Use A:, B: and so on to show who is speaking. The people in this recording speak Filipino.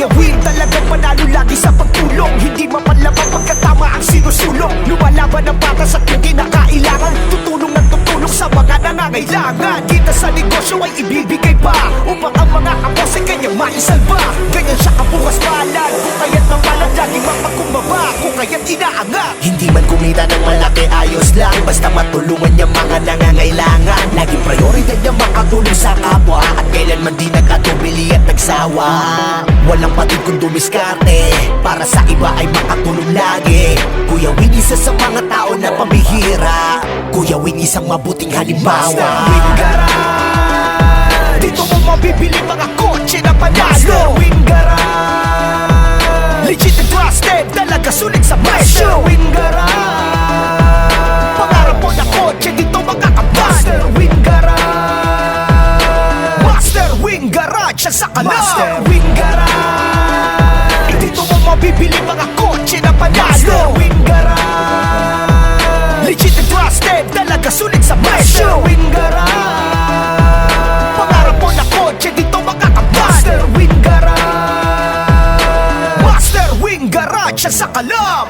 A: Kuya Will, talagang panalo lagi sa pagtulong. Hindi mapanlamang pagkatama ang sinusulong. Lumalaban ng patas at yung kinakailangan. Tutulong ng tutulong sa mga nangangailangan. Kita sa negosyo ay ibibigay pa upang ang mga kapos ay kanyang maisalba. Ganyan siya kabukas palad, kung kaya't mapalad laging mapagkumbaba, kung kaya't inaangat. Hindi man kumita ng malaki, ayos lang, basta matulungan niya mga nangangailangan. Laging prioridad niya makatulong sa kapwa, at kailanman di nagkatubili at nagsawa. Walang patid kung dumiskarte, para sa iba ay makatulong lagi. Kuya Will, isa sa mga tao na pambihira. Kuya Will, isang mabuting halimbawa. Master Will Garage, dito mo mabibili mga kotse na panalo. Master Will Garage, legit and trusted, talaga sulit sa presyo. Master Will Garage, pangarap mo na kotse, dito makakabas. Master Will Garage, Master Will Garage, siya sa kalam. Master Will Garage, dito mo mabibili mga kotse na panalo. Master Will Garage, legit and trusted, talaga sulit sa presyo. Master Will Garage, pangarap mo na kotse, dito makakabas. Master Will Garage, Master Will Garage, siya sa kalam.